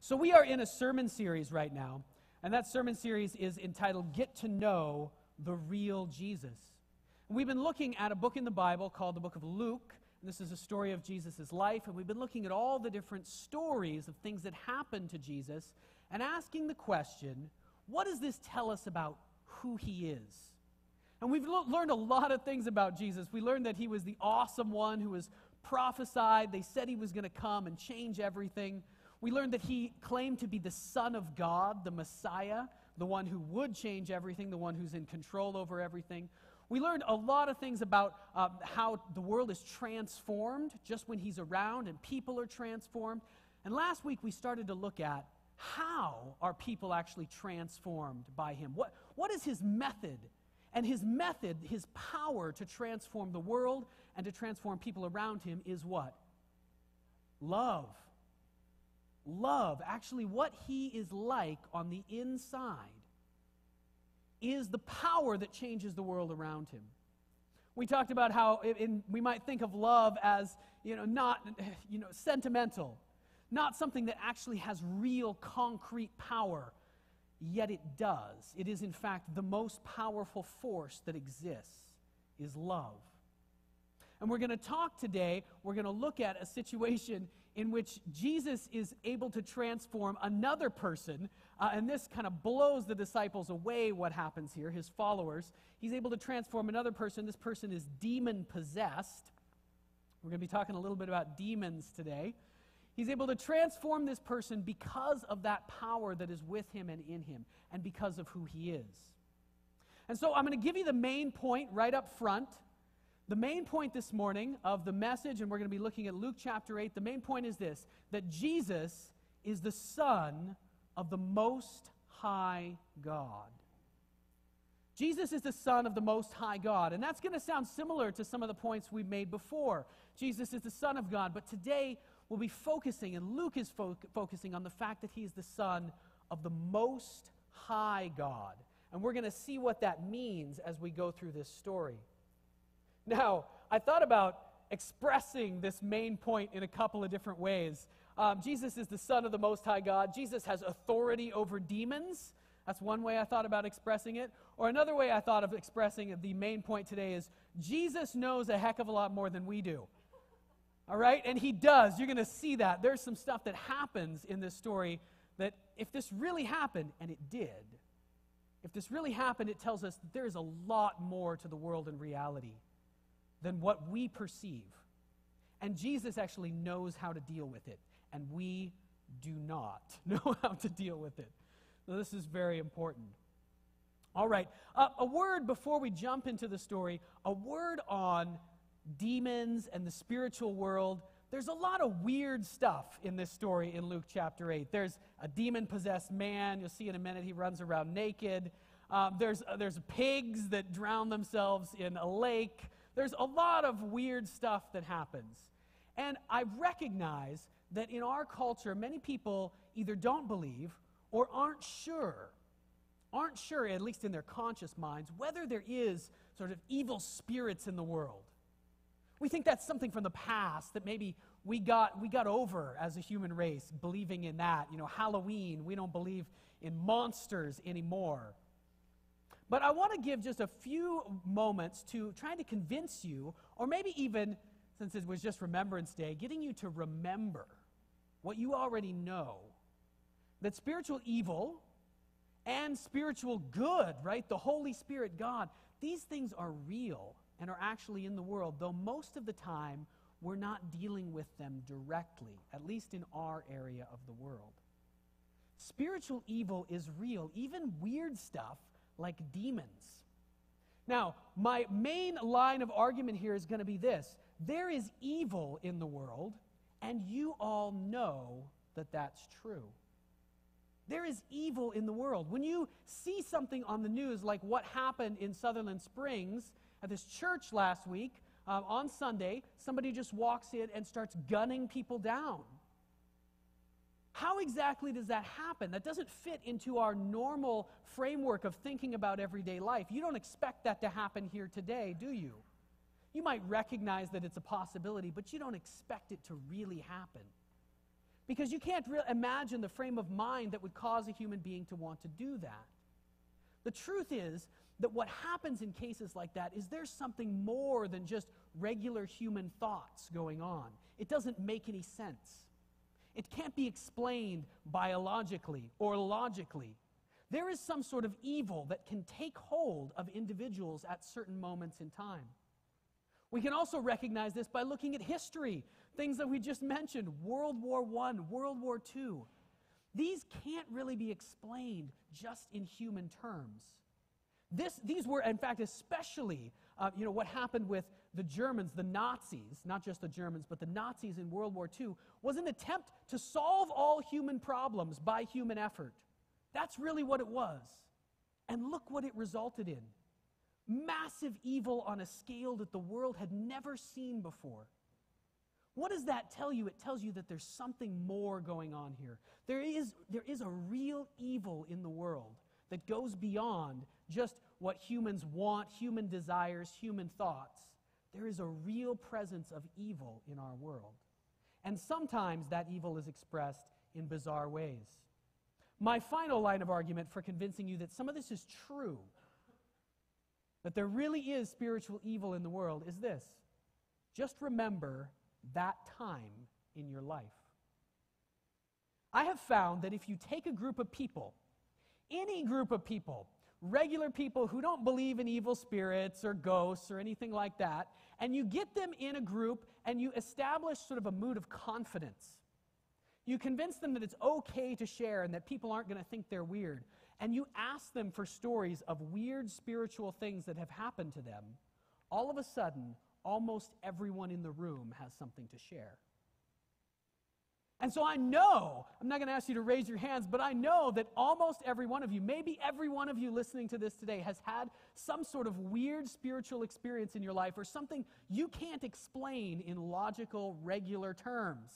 So we are in a sermon series right now, and that sermon series is entitled Get to Know the Real Jesus. We've been looking at a book in the Bible called the book of Luke. And this is a story of Jesus' life, and we've been looking at all the different stories of things that happened to Jesus and asking the question, what does this tell us about who he is? And we've learned a lot of things about Jesus. We learned that he was the awesome one who was prophesied. They said he was going to come and change everything. We learned that he claimed to be the Son of God, the Messiah, the one who would change everything, the one who's in control over everything. We learned a lot of things about how the world is transformed just when he's around and people are transformed. And last week we started to look at how are people actually transformed by him. What is his method? And his method, his power to transform the world and to transform people around him is what? Love. Love. Actually, what he is like on the inside is the power that changes the world around him. We talked about how we might think of love as, not, sentimental, not something that actually has real concrete power, yet it does. It is, in fact, the most powerful force that exists is love. And we're going to talk today, we're going to look at a situation in which Jesus is able to transform another person, and this kind of blows the disciples away what happens here, his followers. He's able to transform another person. This person is demon-possessed. We're going to be talking a little bit about demons today. He's able to transform this person because of that power that is with him and in him, and because of who he is. And so I'm going to give you the main point right up front. The main point this morning of the message, and we're going to be looking at Luke chapter 8, the main point is this, that Jesus is the Son of the Most High God. Jesus is the Son of the Most High God, and that's going to sound similar to some of the points we've made before. Jesus is the Son of God, but today we'll be focusing, and Luke is focusing on the fact that he is the Son of the Most High God. And we're going to see what that means as we go through this story. Now, I thought about expressing this main point in a couple of different ways. Jesus is the Son of the Most High God. Jesus has authority over demons. That's one way I thought about expressing it. Or another way I thought of expressing the main point today is Jesus knows a heck of a lot more than we do. All right? And he does. You're going to see that. There's some stuff that happens in this story that if this really happened, and it did, if this really happened, it tells us that there is a lot more to the world in reality than what we perceive. And Jesus actually knows how to deal with it, and we do not know how to deal with it. So this is very important. All right, a word before we jump into the story, a word on demons and the spiritual world. There's a lot of weird stuff in this story in Luke chapter 8. There's a demon-possessed man. You'll see in a minute he runs around naked. There's pigs that drown themselves in a lake. There's a lot of weird stuff that happens. And I recognize that in our culture, many people either don't believe or aren't sure, at least in their conscious minds, whether there is sort of evil spirits in the world. We think that's something from the past that maybe we got over as a human race, believing in that. Halloween, we don't believe in monsters anymore. But I want to give just a few moments to trying to convince you, or maybe even, since it was just Remembrance Day, getting you to remember what you already know, that spiritual evil and spiritual good, right, the Holy Spirit, God, these things are real and are actually in the world, though most of the time we're not dealing with them directly, at least in our area of the world. Spiritual evil is real, even weird stuff like demons. Now, my main line of argument here is going to be this. There is evil in the world, and you all know that that's true. There is evil in the world. When you see something on the news like what happened in Sutherland Springs at this church last week, on Sunday, somebody just walks in and starts gunning people down. How exactly does that happen? That doesn't fit into our normal framework of thinking about everyday life. You don't expect that to happen here today, do you? You might recognize that it's a possibility, but you don't expect it to really happen. Because you can't imagine the frame of mind that would cause a human being to want to do that. The truth is that what happens in cases like that is there's something more than just regular human thoughts going on. It doesn't make any sense. It can't be explained biologically or logically. There is some sort of evil that can take hold of individuals at certain moments in time. We can also recognize this by looking at history, things that we just mentioned, World War I, World War II. These can't really be explained just in human terms. These were, in fact, especially, what happened with the Germans, the Nazis, not just the Germans, but the Nazis in World War II, was an attempt to solve all human problems by human effort. That's really what it was. And look what it resulted in. Massive evil on a scale that the world had never seen before. What does that tell you? It tells you that there's something more going on here. There is a real evil in the world that goes beyond just what humans want, human desires, human thoughts. There is a real presence of evil in our world. And sometimes that evil is expressed in bizarre ways. My final line of argument for convincing you that some of this is true, that there really is spiritual evil in the world, is this. Just remember that time in your life. I have found that if you take a group of people, any group of people, regular people who don't believe in evil spirits or ghosts or anything like that, and you get them in a group and you establish sort of a mood of confidence. You convince them that it's okay to share and that people aren't going to think they're weird. And you ask them for stories of weird spiritual things that have happened to them. All of a sudden, almost everyone in the room has something to share. And so I know, I'm not going to ask you to raise your hands, but I know that almost every one of you, maybe every one of you listening to this today, has had some sort of weird spiritual experience in your life or something you can't explain in logical, regular terms.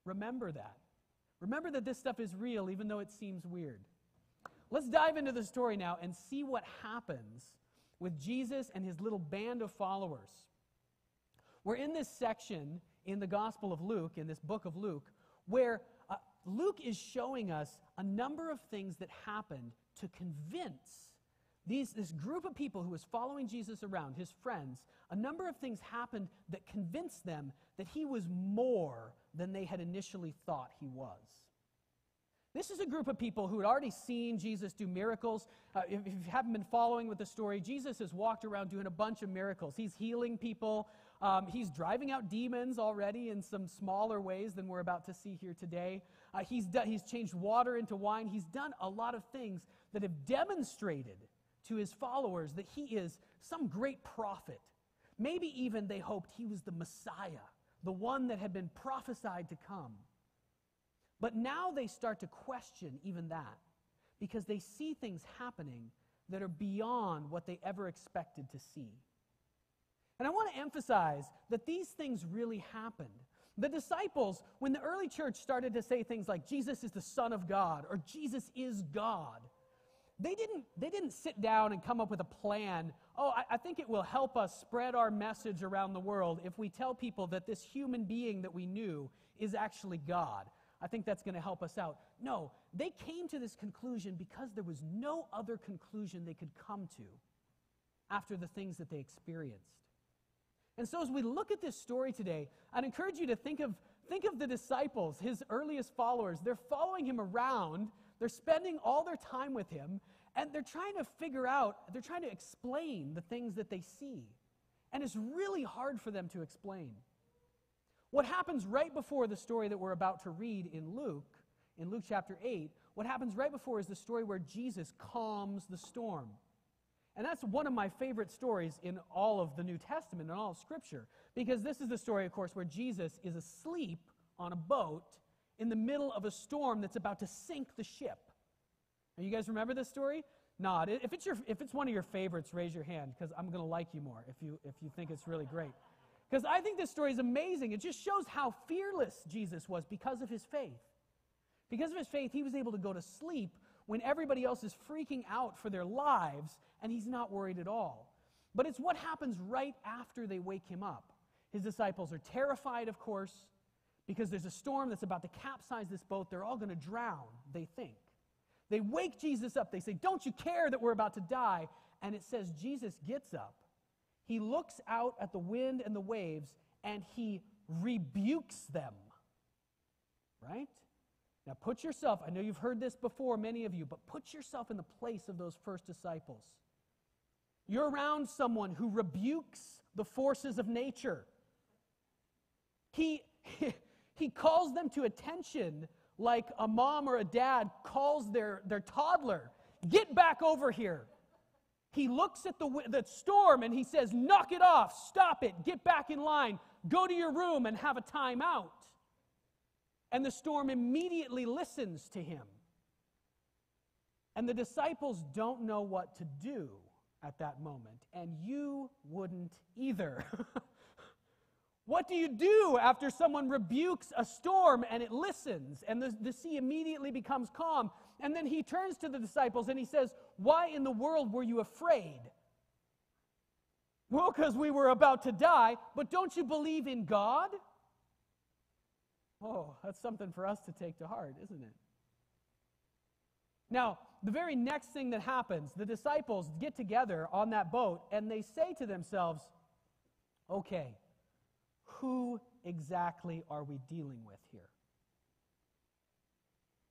Remember that. Remember that this stuff is real, even though it seems weird. Let's dive into the story now and see what happens with Jesus and his little band of followers. We're in this section in the Gospel of Luke, in this book of Luke, where Luke is showing us a number of things that happened to convince this group of people who was following Jesus around, his friends. A number of things happened that convinced them that he was more than they had initially thought he was. This is a group of people who had already seen Jesus do miracles. If you haven't been following with the story, Jesus has walked around doing a bunch of miracles. He's healing people. He's driving out demons already in some smaller ways than we're about to see here today. He's changed water into wine. He's done a lot of things that have demonstrated to his followers that he is some great prophet. Maybe even they hoped he was the Messiah, the one that had been prophesied to come. But now they start to question even that because they see things happening that are beyond what they ever expected to see. And I want to emphasize that these things really happened. The disciples, when the early church started to say things like Jesus is the Son of God or Jesus is God, they didn't sit down and come up with a plan. I think it will help us spread our message around the world if we tell people that this human being that we knew is actually God. I think that's going to help us out. No, they came to this conclusion because there was no other conclusion they could come to after the things that they experienced. And so as we look at this story today, I'd encourage you to think of the disciples, his earliest followers. They're following him around. They're spending all their time with him, and they're trying to explain the things that they see. And it's really hard for them to explain. What happens right before the story that we're about to read in Luke chapter 8, what happens right before is the story where Jesus calms the storm. And that's one of my favorite stories in all of the New Testament and all of Scripture, because this is the story, of course, where Jesus is asleep on a boat in the middle of a storm that's about to sink the ship. Now, you guys remember this story? Nod. If it's one of your favorites, raise your hand, because I'm going to like you more if you think it's really great. Because I think this story is amazing. It just shows how fearless Jesus was because of his faith. Because of his faith, he was able to go to sleep when everybody else is freaking out for their lives, and he's not worried at all. But it's what happens right after they wake him up. His disciples are terrified, of course, because there's a storm that's about to capsize this boat. They're all going to drown, they think. They wake Jesus up. They say, "Don't you care that we're about to die?" And it says Jesus gets up. He looks out at the wind and the waves, and he rebukes them. Right? Now put yourself, I know you've heard this before, many of you, but put yourself in the place of those first disciples. You're around someone who rebukes the forces of nature. He calls them to attention like a mom or a dad calls their toddler. "Get back over here." He looks at the storm and he says, "Knock it off, stop it, get back in line, go to your room and have a time out." And the storm immediately listens to him. And the disciples don't know what to do at that moment, and you wouldn't either. What do you do after someone rebukes a storm and it listens and the sea immediately becomes calm? And then he turns to the disciples and he says, "Why in the world were you afraid?" "Well, because we were about to die, but don't you believe in God?" Oh, that's something for us to take to heart, isn't it? Now, the very next thing that happens, the disciples get together on that boat and they say to themselves, "Okay, who exactly are we dealing with here?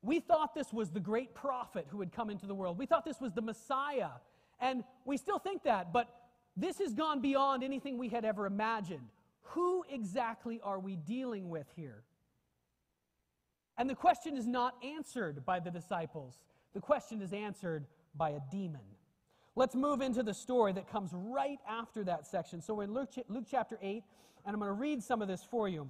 We thought this was the great prophet who had come into the world. We thought this was the Messiah. And we still think that, but this has gone beyond anything we had ever imagined. Who exactly are we dealing with here?" And the question is not answered by the disciples. The question is answered by a demon. Let's move into the story that comes right after that section. So we're in Luke chapter 8, and I'm going to read some of this for you.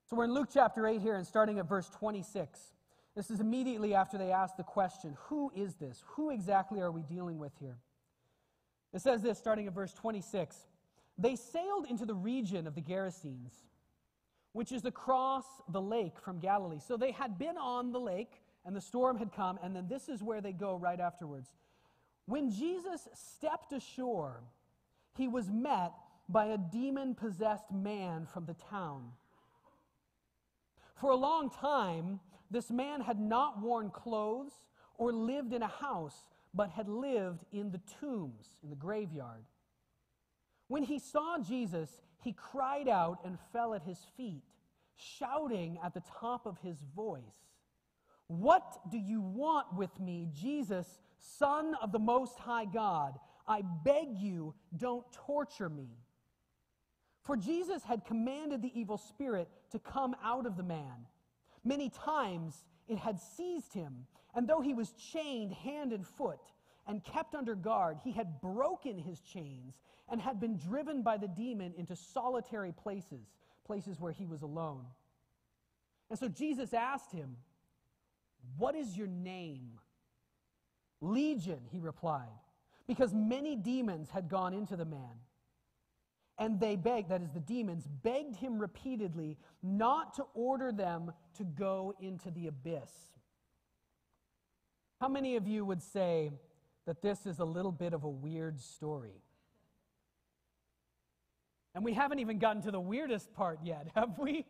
So we're in Luke chapter 8 here, and starting at verse 26. This is immediately after they ask the question, who is this? Who exactly are we dealing with here? It says this, starting at verse 26. "They sailed into the region of the Gerasenes, which is across the lake from Galilee." So they had been on the lake, and the storm had come, and then this is where they go right afterwards. "When Jesus stepped ashore, he was met by a demon-possessed man from the town. For a long time, this man had not worn clothes or lived in a house, but had lived in the tombs, in the graveyard. When he saw Jesus, he cried out and fell at his feet, shouting at the top of his voice, 'What do you want with me, Jesus, Son of the Most High God? I beg you, don't torture me.' For Jesus had commanded the evil spirit to come out of the man. Many times it had seized him, and though he was chained hand and foot and kept under guard, he had broken his chains and had been driven by the demon into solitary places where he was alone. And so Jesus asked him, 'What is your name?' 'Legion,' he replied, because many demons had gone into the man. And they begged, that is the demons, begged him repeatedly not to order them to go into the abyss." How many of you would say that this is a little bit of a weird story? And we haven't even gotten to the weirdest part yet, have we?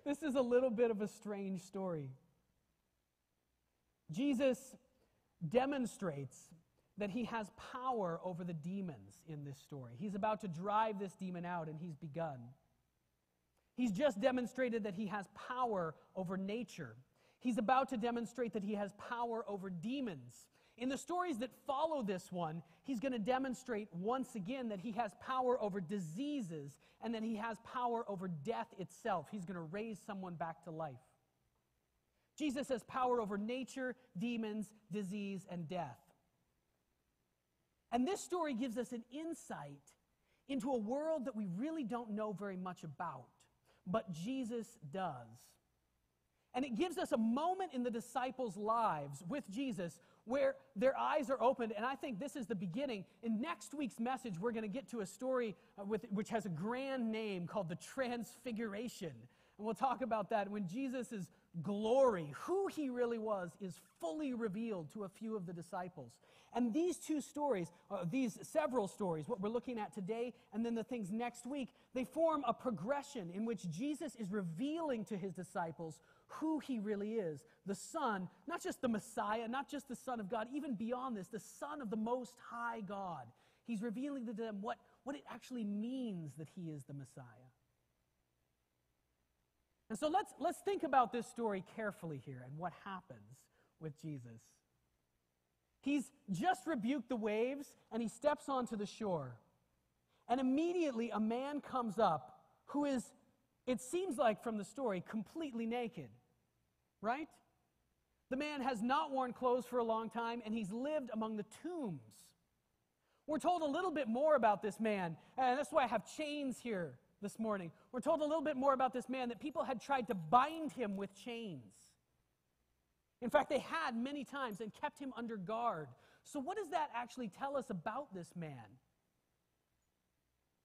This is a little bit of a strange story. Jesus demonstrates that he has power over the demons in this story. He's about to drive this demon out, and he's begun. He's just demonstrated that he has power over nature. He's about to demonstrate that he has power over demons. In the stories that follow this one, he's going to demonstrate once again that he has power over diseases and that he has power over death itself. He's going to raise someone back to life. Jesus has power over nature, demons, disease, and death. And this story gives us an insight into a world that we really don't know very much about, but Jesus does. And it gives us a moment in the disciples' lives with Jesus where their eyes are opened, and I think this is the beginning. In next week's message, we're going to get to a story which has a grand name called the Transfiguration. And we'll talk about that when Jesus is glory, who he really was, is fully revealed to a few of the disciples. And these two stories, these several stories, what we're looking at today and then the things next week, they form a progression in which Jesus is revealing to his disciples who he really is. The Son, not just the Messiah, not just the Son of God, even beyond this, the Son of the Most High God. He's revealing to them what it actually means that he is the Messiah. And so let's think about this story carefully here and what happens with Jesus. He's just rebuked the waves and he steps onto the shore. And immediately a man comes up who is, it seems like from the story, completely naked. Right? The man has not worn clothes for a long time and he's lived among the tombs. We're told a little bit more about this man, and that's why I have chains here this morning. We're told a little bit more about this man, that people had tried to bind him with chains. In fact, they had many times and kept him under guard. So what does that actually tell us about this man?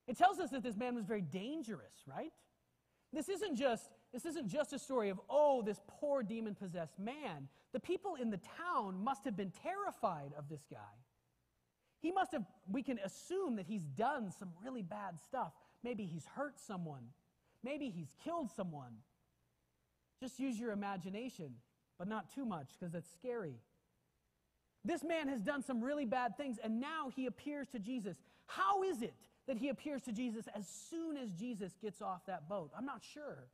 It tells us that this man was very dangerous, right? This isn't just a story of, oh, this poor demon-possessed man. The people in the town must have been terrified of this guy. We can assume that he's done some really bad stuff. Maybe he's hurt someone. Maybe he's killed someone. Just use your imagination, but not too much, because it's scary. This man has done some really bad things, and now he appears to Jesus. How is it that he appears to Jesus as soon as Jesus gets off that boat? I'm not sure.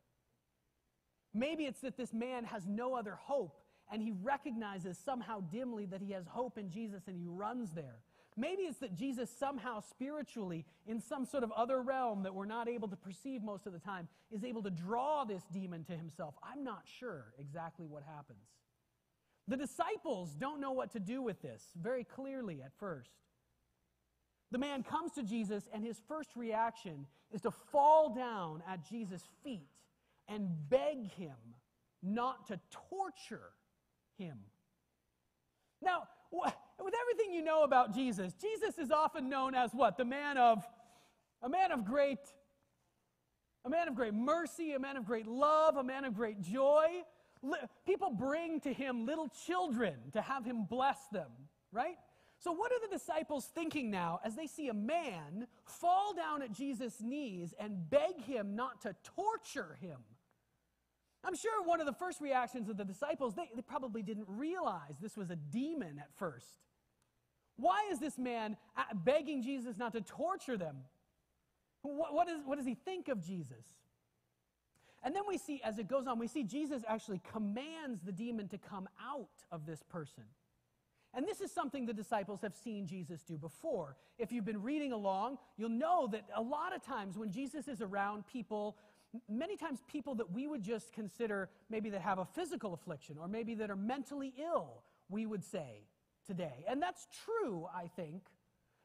Maybe it's that this man has no other hope, and he recognizes somehow dimly that he has hope in Jesus, and he runs there. Maybe it's that Jesus somehow spiritually, in some sort of other realm that we're not able to perceive most of the time, is able to draw this demon to himself. I'm not sure exactly what happens. The disciples don't know what to do with this very clearly at first. The man comes to Jesus, and his first reaction is to fall down at Jesus' feet and beg him not to torture him. Now, with everything you know about Jesus, Jesus is often known as what? A man of great mercy, a man of great love, a man of great joy. People bring to him little children to have him bless them, right? So what are the disciples thinking now as they see a man fall down at Jesus' knees and beg him not to torture him? I'm sure one of the first reactions of the disciples, they probably didn't realize this was a demon at first. Why is this man begging Jesus not to torture them? What does he think of Jesus? And then we see, as it goes on, we see Jesus actually commands the demon to come out of this person. And this is something the disciples have seen Jesus do before. If you've been reading along, you'll know that a lot of times when Jesus is around people, many times people that we would just consider maybe that have a physical affliction or maybe that are mentally ill, we would say today. And that's true, I think.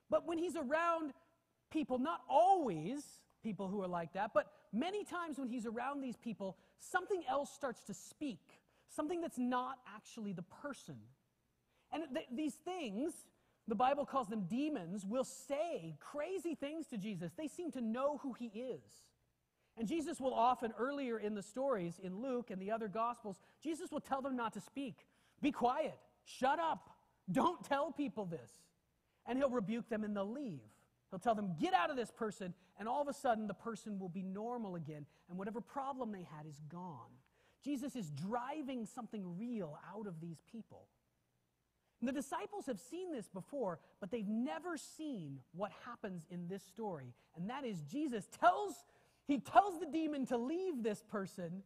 But when he's around people, not always people who are like that, but many times when he's around these people, something else starts to speak, something that's not actually the person. And these things, the Bible calls them demons, will say crazy things to Jesus. They seem to know who he is. And Jesus will often, earlier in the stories in Luke and the other Gospels, Jesus will tell them not to speak. Be quiet. Shut up. Don't tell people this. And he'll rebuke them and they'll leave. He'll tell them, get out of this person, and all of a sudden the person will be normal again, and whatever problem they had is gone. Jesus is driving something real out of these people. And the disciples have seen this before, but they've never seen what happens in this story. And that is Jesus tells the demon to leave this person,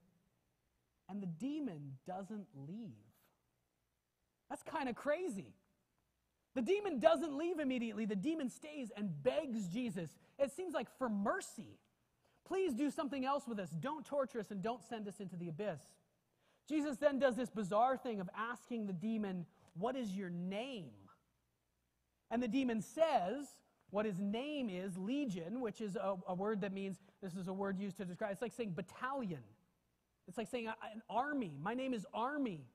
and the demon doesn't leave. That's kind of crazy. The demon doesn't leave immediately. The demon stays and begs Jesus, it seems like for mercy. Please do something else with us. Don't torture us and don't send us into the abyss. Jesus then does this bizarre thing of asking the demon, what is your name? And the demon says what his name is, legion, which is a word that means, this is a word used to describe, it's like saying battalion. It's like saying an army. My name is army.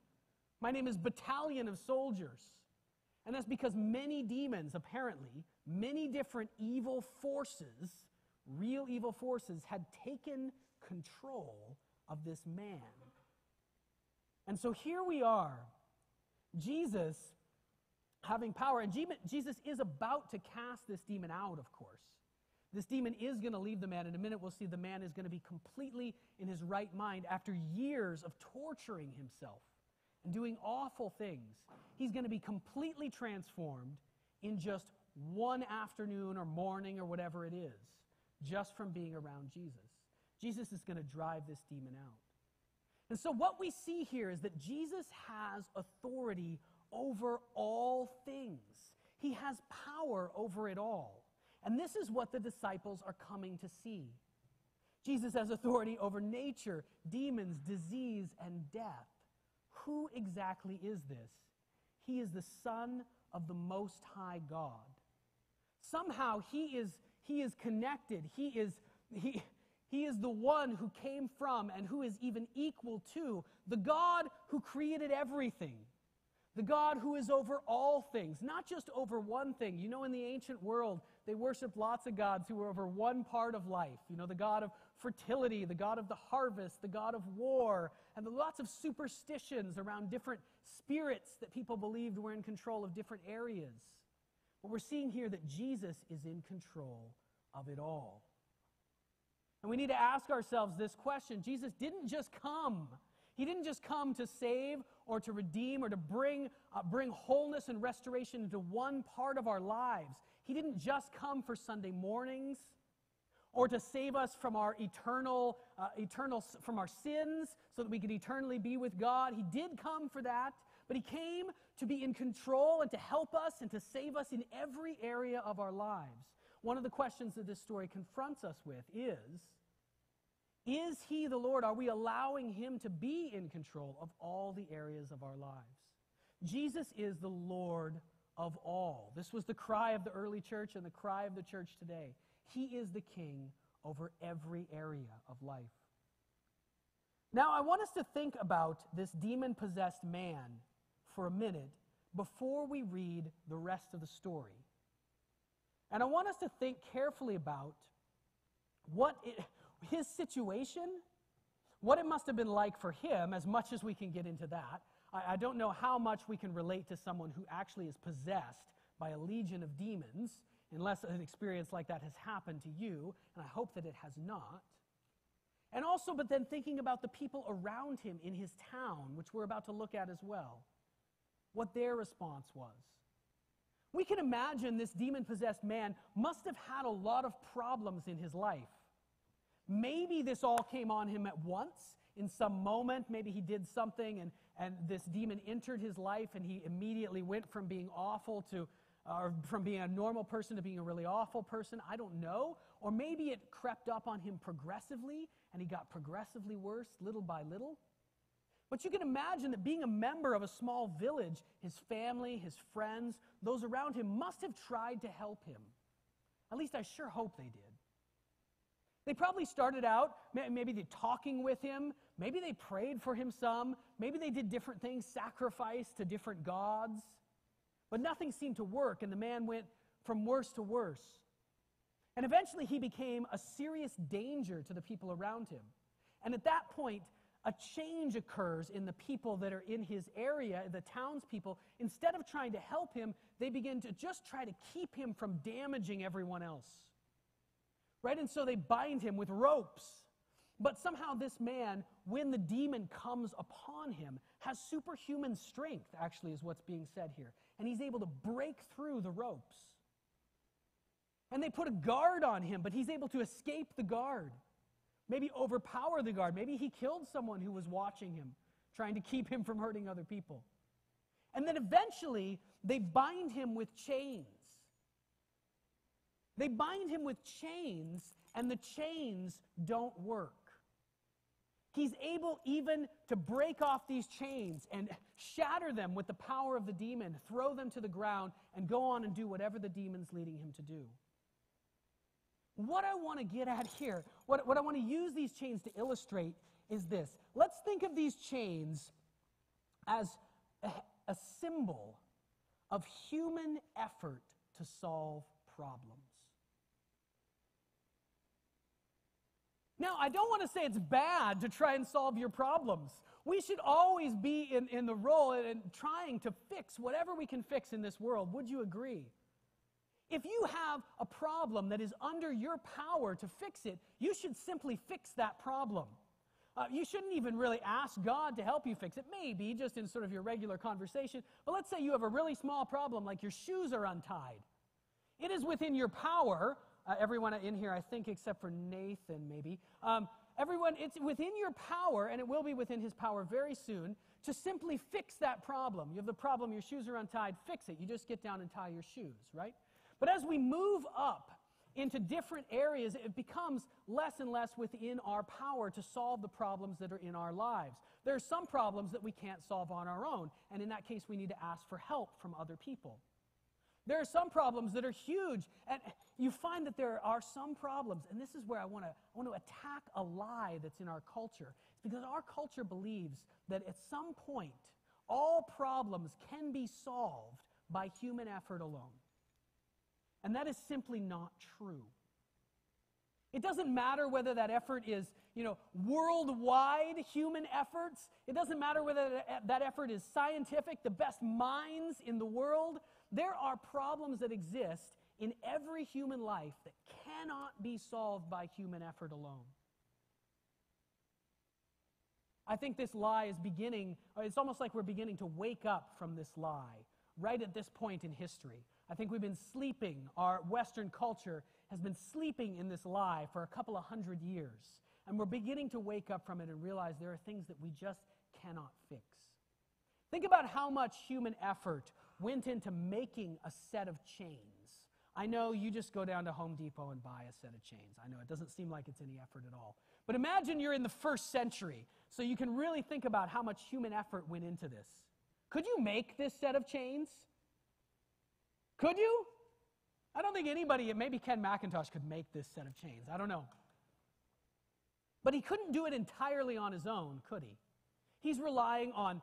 My name is battalion of soldiers. And that's because many demons, apparently, many different evil forces, real evil forces, had taken control of this man. And so here we are, Jesus having power, and Jesus is about to cast this demon out, of course. This demon is going to leave the man. In a minute, we'll see the man is going to be completely in his right mind after years of torturing himself and doing awful things. He's going to be completely transformed in just one afternoon or morning or whatever it is, just from being around Jesus. Jesus is going to drive this demon out. And so what we see here is that Jesus has authority over all things. He has power over it all. And this is what the disciples are coming to see. Jesus has authority over nature, demons, disease, and death. Who exactly is this? He is the Son of the Most High God. Somehow he is connected. He is the one who came from and who is even equal to the God who created everything. The God who is over all things, not just over one thing. You know, in the ancient world, they worshiped lots of gods who were over one part of life. You know, the God of fertility, the God of the harvest, the God of war, and lots of superstitions around different spirits that people believed were in control of different areas. But we're seeing here that Jesus is in control of it all. And we need to ask ourselves this question. Jesus didn't just come. He didn't just come to save or to redeem or to bring wholeness and restoration into one part of our lives. He didn't just come for Sunday mornings or to save us from our from our sins so that we could eternally be with God. He did come for that, but he came to be in control and to help us and to save us in every area of our lives. One of the questions that this story confronts us with is he the Lord? Are we allowing him to be in control of all the areas of our lives? Jesus is the Lord of all. This was the cry of the early church and the cry of the church today. He is the King over every area of life. Now, I want us to think about this demon-possessed man for a minute before we read the rest of the story. And I want us to think carefully about his situation, what it must have been like for him, as much as we can get into that. I don't know how much we can relate to someone who actually is possessed by a legion of demons, unless an experience like that has happened to you, and I hope that it has not. And also, but then thinking about the people around him in his town, which we're about to look at as well, what their response was. We can imagine this demon-possessed man must have had a lot of problems in his life. Maybe this all came on him at once, in some moment. Maybe he did something and this demon entered his life and he immediately went from being awful to, or from being a normal person to being a really awful person. I don't know. Or maybe it crept up on him progressively and he got progressively worse little by little. But you can imagine that being a member of a small village, his family, his friends, those around him must have tried to help him. At least I sure hope they did. They probably started out, maybe they talking with him, maybe they prayed for him some, maybe they did different things, sacrificed to different gods. But nothing seemed to work, and the man went from worse to worse. And eventually he became a serious danger to the people around him. And at that point, a change occurs in the people that are in his area, the townspeople. Instead of trying to help him, they begin to just try to keep him from damaging everyone else. Right? And so they bind him with ropes. But somehow this man, when the demon comes upon him, has superhuman strength, actually, is what's being said here. And he's able to break through the ropes. And they put a guard on him, but he's able to escape the guard. Maybe overpower the guard. Maybe he killed someone who was watching him, trying to keep him from hurting other people. And then eventually, they bind him with chains. They bind him with chains, and the chains don't work. He's able even to break off these chains and shatter them with the power of the demon, throw them to the ground, and go on and do whatever the demon's leading him to do. What I want to get at here, what I want to use these chains to illustrate is this. Let's think of these chains as a symbol of human effort to solve problems. Now, I don't want to say it's bad to try and solve your problems. We should always be in the role and trying to fix whatever we can fix in this world. Would you agree? If you have a problem that is under your power to fix it, you should simply fix that problem. You shouldn't even really ask God to help you fix it. Maybe just in sort of your regular conversation. But let's say you have a really small problem, like your shoes are untied. It is within your power. Everyone in here, I think, except for Nathan, maybe. Everyone, it's within your power, and it will be within his power very soon, to simply fix that problem. You have the problem, your shoes are untied, fix it. You just get down and tie your shoes, right? But as we move up into different areas, it becomes less and less within our power to solve the problems that are in our lives. There are some problems that we can't solve on our own, and in that case, we need to ask for help from other people. There are some problems that are huge, and you find that there are some problems, and this is where I want to attack a lie that's in our culture. It's because our culture believes that at some point, all problems can be solved by human effort alone. And that is simply not true. It doesn't matter whether that effort is, worldwide human efforts. It doesn't matter whether that effort is scientific, the best minds in the world. There are problems that exist in every human life that cannot be solved by human effort alone. I think this lie is it's almost like we're beginning to wake up from this lie right at this point in history. I think we've been sleeping. Our Western culture has been sleeping in this lie for a couple of 100 years. And we're beginning to wake up from it and realize there are things that we just cannot fix. Think about how much human effort went into making a set of chains. I know you just go down to Home Depot and buy a set of chains. I know it doesn't seem like it's any effort at all. But imagine you're in the 1st century, so you can really think about how much human effort went into this. Could you make this set of chains? Could you? I don't think anybody, maybe Ken McIntosh could make this set of chains. I don't know. But he couldn't do it entirely on his own, could he? He's relying on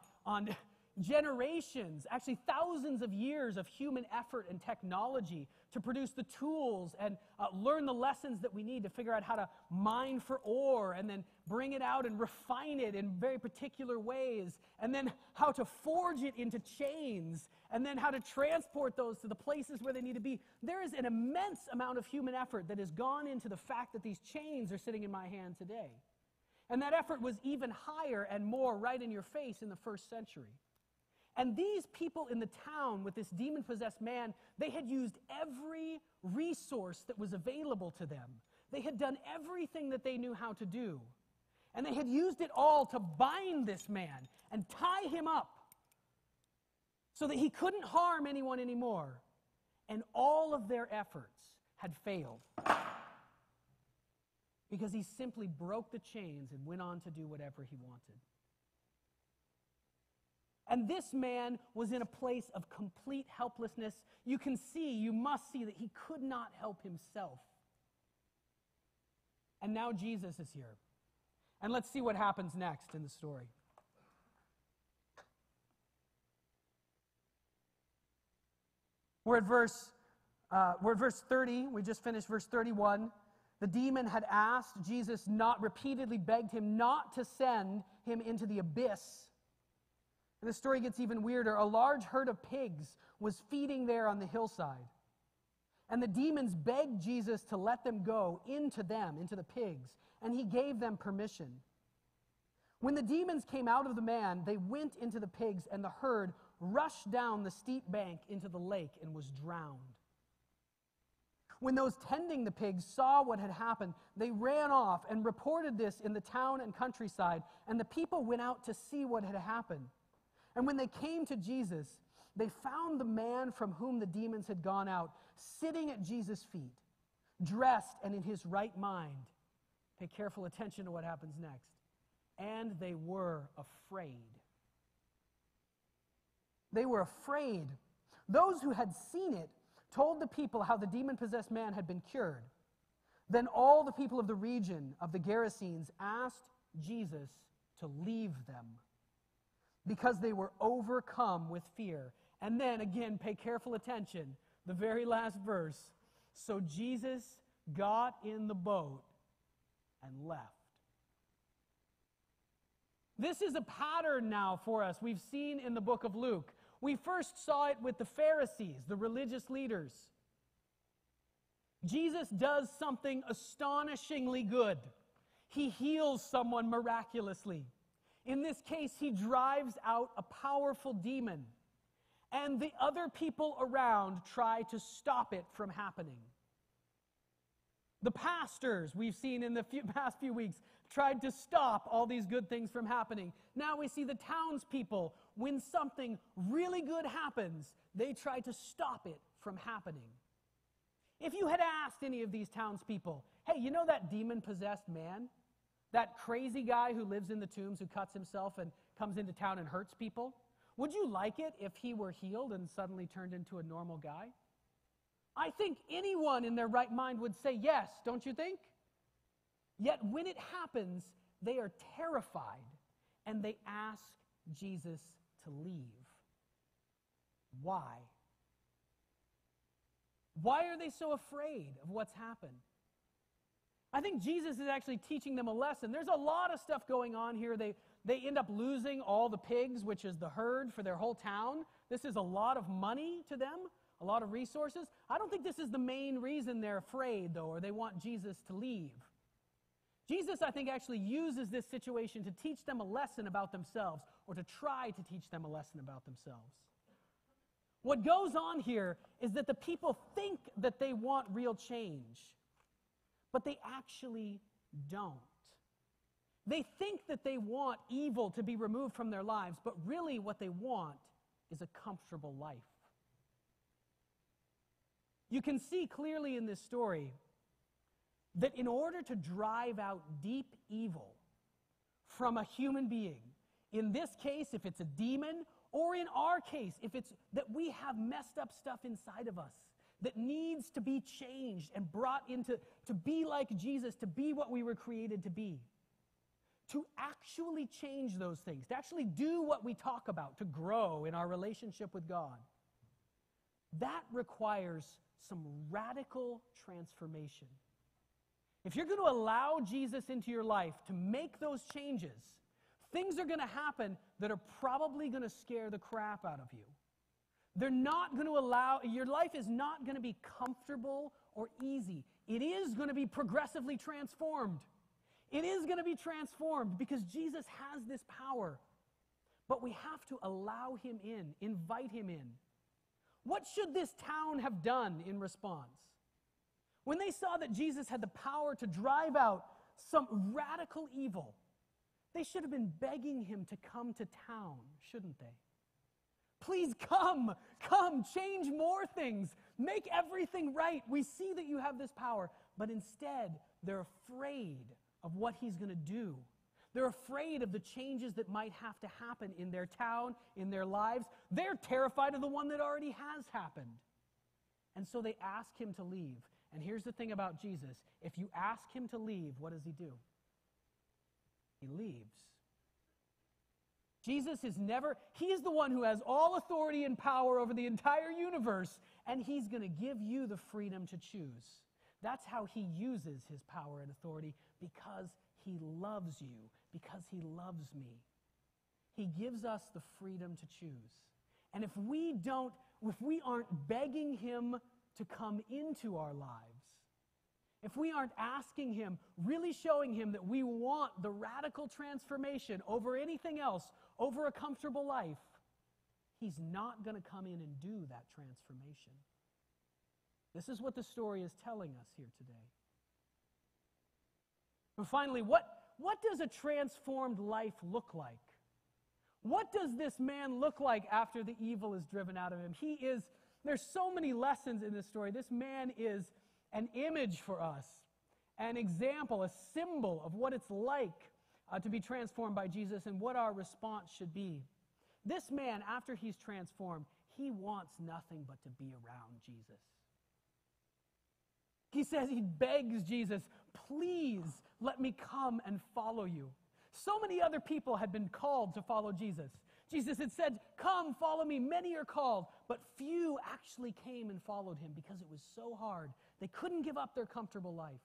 generations, actually thousands of years of human effort and technology to produce the tools and learn the lessons that we need to figure out how to mine for ore and then bring it out and refine it in very particular ways, and then how to forge it into chains, and then how to transport those to the places where they need to be. There is an immense amount of human effort that has gone into the fact that these chains are sitting in my hand today. And that effort was even higher and more right in your face in the 1st century. And these people in the town with this demon-possessed man, they had used every resource that was available to them. They had done everything that they knew how to do. And they had used it all to bind this man and tie him up so that he couldn't harm anyone anymore. And all of their efforts had failed because he simply broke the chains and went on to do whatever he wanted. And this man was in a place of complete helplessness. You must see that he could not help himself. And now Jesus is here. And let's see what happens next in the story. We're at verse 30. We just finished verse 31. The demon had asked Jesus, repeatedly begged him not to send him into the abyss. And the story gets even weirder. A large herd of pigs was feeding there on the hillside. And the demons begged Jesus to let them go into the pigs, and he gave them permission. When the demons came out of the man, they went into the pigs, and the herd rushed down the steep bank into the lake and was drowned. When those tending the pigs saw what had happened, they ran off and reported this in the town and countryside, and the people went out to see what had happened. And when they came to Jesus, they found the man from whom the demons had gone out sitting at Jesus' feet, dressed and in his right mind. Pay careful attention to what happens next. And they were afraid. They were afraid. Those who had seen it told the people how the demon-possessed man had been cured. Then all the people of the region of the Gerasenes asked Jesus to leave them, because they were overcome with fear. And then, again, pay careful attention, the very last verse. So Jesus got in the boat and left. This is a pattern now for us we've seen in the book of Luke. We first saw it with the Pharisees, the religious leaders. Jesus does something astonishingly good. He heals someone miraculously. In this case, he drives out a powerful demon, and the other people around try to stop it from happening. The pastors, we've seen in the past few weeks, tried to stop all these good things from happening. Now we see the townspeople, when something really good happens, they try to stop it from happening. If you had asked any of these townspeople, hey, you know that demon-possessed man? That crazy guy who lives in the tombs, who cuts himself and comes into town and hurts people? Would you like it if he were healed and suddenly turned into a normal guy? I think anyone in their right mind would say yes, don't you think? Yet when it happens, they are terrified and they ask Jesus to leave. Why? Why are they so afraid of what's happened? I think Jesus is actually teaching them a lesson. There's a lot of stuff going on here. They end up losing all the pigs, which is the herd for their whole town. This is a lot of money to them, a lot of resources. I don't think this is the main reason they're afraid, though, or they want Jesus to leave. Jesus, I think, actually uses this situation to teach them a lesson about themselves, or to try to teach them a lesson about themselves. What goes on here is that the people think that they want real change, but they actually don't. They think that they want evil to be removed from their lives, but really what they want is a comfortable life. You can see clearly in this story that in order to drive out deep evil from a human being, in this case, if it's a demon, or in our case, if it's that we have messed up stuff inside of us that needs to be changed and brought into, to be like Jesus, to be what we were created to be, to actually change those things, to actually do what we talk about, to grow in our relationship with God, that requires some radical transformation. If you're going to allow Jesus into your life to make those changes, things are going to happen that are probably going to scare the crap out of you. They're not going to allow, your life is not going to be comfortable or easy. It is going to be progressively transformed. It is going to be transformed because Jesus has this power. But we have to allow him in, invite him in. What should this town have done in response? When they saw that Jesus had the power to drive out some radical evil, they should have been begging him to come to town, shouldn't they? Please come, change more things, make everything right. We see that you have this power, but instead they're afraid of what he's going to do. They're afraid of the changes that might have to happen in their town, in their lives. They're terrified of the one that already has happened. And so they ask him to leave. And here's the thing about Jesus. If you ask him to leave, what does he do? He leaves. Jesus is never, he is the one who has all authority and power over the entire universe, and he's going to give you the freedom to choose. That's how he uses his power and authority, because he loves you, because he loves me. He gives us the freedom to choose. And if we aren't begging him to come into our lives, if we aren't asking him, really showing him that we want the radical transformation over anything else, over a comfortable life, he's not going to come in and do that transformation. This is what the story is telling us here today. And finally, what does a transformed life look like? What does this man look like after the evil is driven out of him? There's so many lessons in this story. This man is an image for us, an example, a symbol of what it's like to be transformed by Jesus and what our response should be. This man, after he's transformed, he wants nothing but to be around Jesus. He says, he begs Jesus, please let me come and follow you. So many other people had been called to follow Jesus. Jesus had said, come, follow me. Many are called, but few actually came and followed him because it was so hard. They couldn't give up their comfortable life.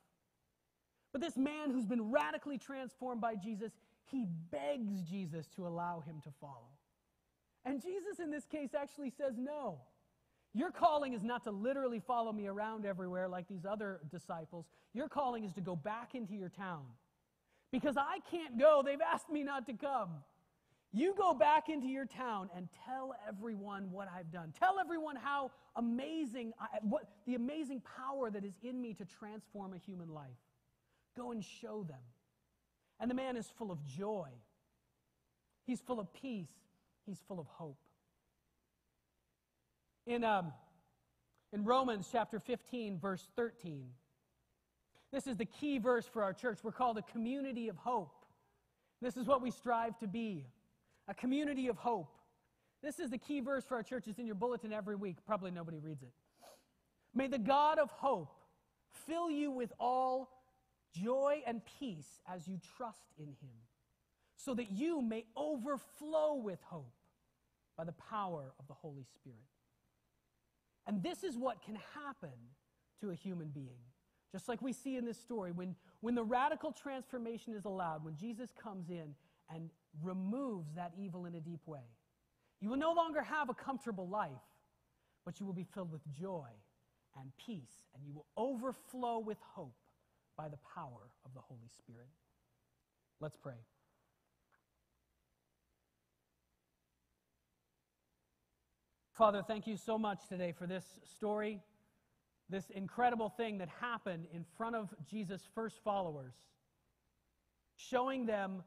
But this man who's been radically transformed by Jesus, he begs Jesus to allow him to follow. And Jesus in this case actually says, no. Your calling is not to literally follow me around everywhere like these other disciples. Your calling is to go back into your town. Because I can't go. They've asked me not to come. You go back into your town and tell everyone what I've done. Tell everyone how amazing, what the amazing power that is in me to transform a human life. Go and show them. And the man is full of joy. He's full of peace. He's full of hope. In Romans chapter 15, verse 13, this is the key verse for our church. We're called a community of hope. This is what we strive to be, a community of hope. This is the key verse for our church. It's in your bulletin every week. Probably nobody reads it. May the God of hope fill you with all joy and peace as you trust in him, so that you may overflow with hope by the power of the Holy Spirit. And this is what can happen to a human being. Just like we see in this story, when the radical transformation is allowed, when Jesus comes in and removes that evil in a deep way, you will no longer have a comfortable life, but you will be filled with joy and peace, and you will overflow with hope by the power of the Holy Spirit. Let's pray. Father, thank you so much today for this story, this incredible thing that happened in front of Jesus' first followers, showing them